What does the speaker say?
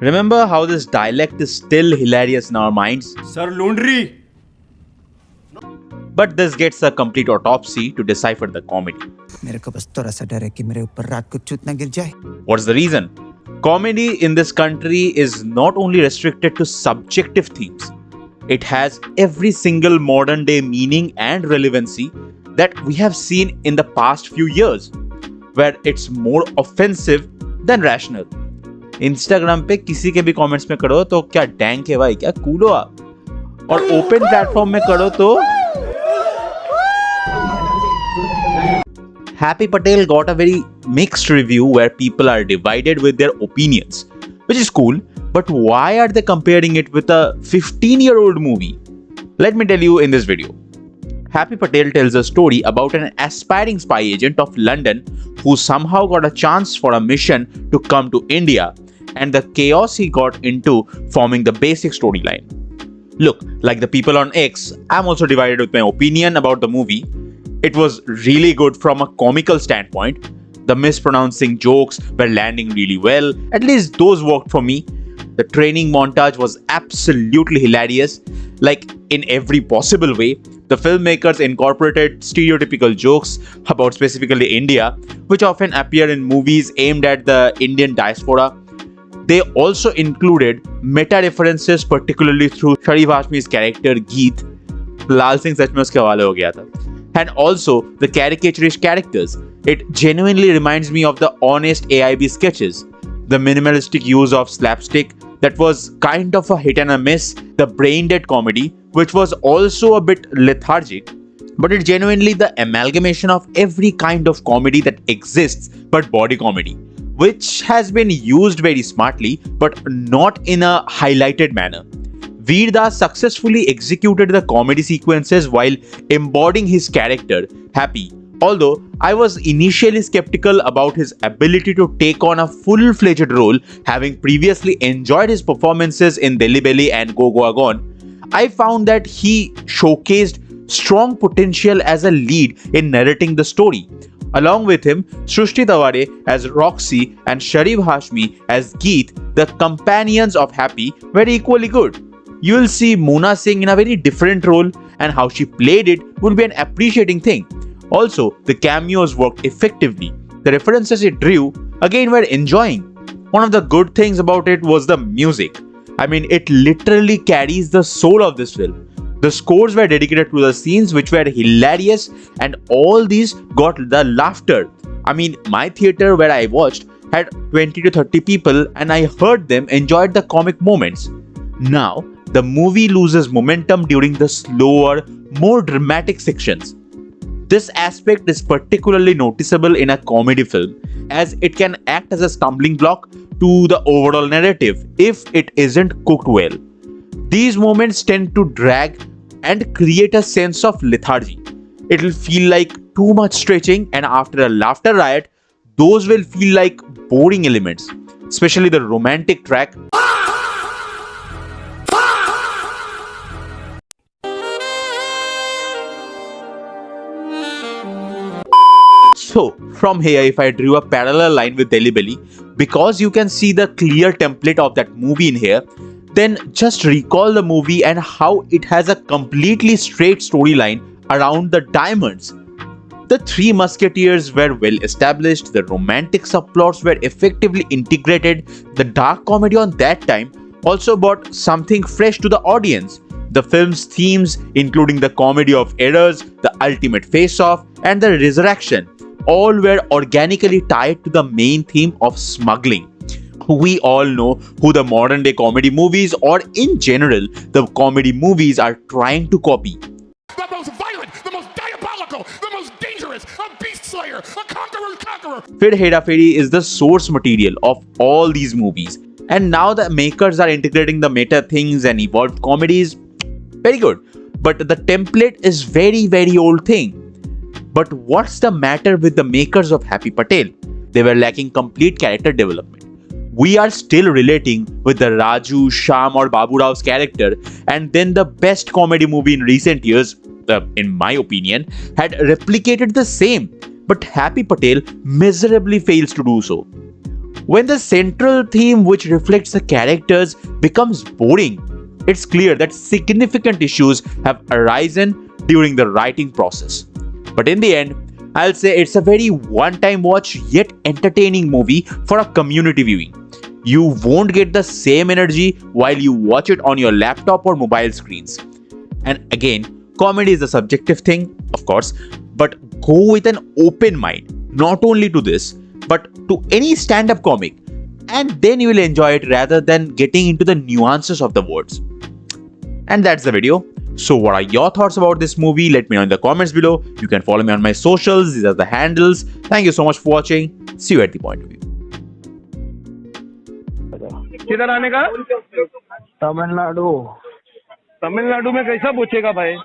Remember how this dialect is still hilarious in our minds? Sir Laundry. But this gets a complete autopsy to decipher the comedy. मेरे को बस थोड़ा सा डर है कि मेरे ऊपर रात को चूत ना गिर जाए. What's the reason? Comedy in this country is not only restricted to subjective themes, it has every single modern day meaning and relevancy that we have seen in the past few years, where it's more offensive than rational. Instagram पे किसी के भी comments में करो तो क्या dank है भाई, क्या कूल हो आप, और open platform में करो तो Happy Patel got a very mixed review where people are divided with their opinions, which is cool, but why are they comparing it with a 15-year-old movie? Let me tell you in this video. Happy Patel tells a story about an aspiring spy agent of London who somehow got a chance for a mission to come to India and the chaos he got into forming the basic storyline. Look, like the people on X, I'm also divided with my opinion about the movie. It was really good from a comical standpoint. The mispronouncing jokes were landing really well. At least those worked for me. The training montage was absolutely hilarious, like in every possible way. The filmmakers incorporated stereotypical jokes about specifically India, which often appear in movies aimed at the Indian diaspora. They also included meta references, particularly through Sharif Hashmi's character Geet. Lal Singh सच में उसके हवाले हो गया था. And also the caricaturish characters. It genuinely reminds me of the honest AIB sketches. The minimalistic use of slapstick that was kind of a hit and a miss. The brain dead comedy, which was also a bit lethargic. But it's genuinely the amalgamation of every kind of comedy that exists but body comedy, which has been used very smartly but not in a highlighted manner. Veer Das successfully executed the comedy sequences while embodying his character, Happy. Although I was initially skeptical about his ability to take on a full-fledged role, having previously enjoyed his performances in Delhi Belly and Go Goa Gone, I found that he showcased strong potential as a lead in narrating the story. Along with him, Srushti Taware as Roxy and Sharif Hashmi as Geet, the companions of Happy, were equally good. You will see Mona Singh in a very different role, and how she played it will be an appreciating thing. Also, the cameos worked effectively. The references it drew, again, were enjoying. One of the good things about it was the music. I mean, it literally carries the soul of this film. The scores were dedicated to the scenes which were hilarious, and all these got the laughter. I mean, my theater where I watched had 20 to 30 people, and I heard them enjoyed the comic moments. Now, the movie loses momentum during the slower, more dramatic sections. This aspect is particularly noticeable in a comedy film, as it can act as a stumbling block to the overall narrative if it isn't cooked well. These moments tend to drag and create a sense of lethargy. It'll feel like too much stretching, and after a laughter riot, those will feel like boring elements, especially the romantic track. So, from here, if I drew a parallel line with Delhi Belly, because you can see the clear template of that movie in here, then just recall the movie and how it has a completely straight storyline around the diamonds. The Three Musketeers were well established, the romantic subplots were effectively integrated, the dark comedy on that time also brought something fresh to the audience. The film's themes, including the comedy of errors, the ultimate face-off, and the resurrection, all were organically tied to the main theme of smuggling. We all know who the modern day comedy movies, or in general, the comedy movies, are trying to copy. The most violent, the most diabolical, the most dangerous, a beast slayer, a conqueror's conqueror. Fir Hera Fairy is the source material of all these movies. And now the makers are integrating the meta things and evolved comedies. Very good. But the template is very old thing. But what's the matter with the makers of Happy Patel? They were lacking complete character development. We are still relating with the Raju, Shyam or Babu Rao's character, and then the best comedy movie in recent years, in my opinion, had replicated the same. But Happy Patel miserably fails to do so. When the central theme, which reflects the characters, becomes boring, it's clear that significant issues have arisen during the writing process. But in the end, I'll say it's a very one-time watch yet entertaining movie for a community viewing. You won't get the same energy while you watch it on your laptop or mobile screens. And again, comedy is a subjective thing, of course, but go with an open mind, not only to this, but to any stand-up comic, and then you will enjoy it rather than getting into the nuances of the words. And that's the video. So what are your thoughts about this movie? Let me know in the comments below. You can follow me on my socials. These are the handles. Thank you so much for watching. See you at the point of view. किधर आने का? तमिलनाडु तमिलनाडु में कैसा पूछेगा भाई?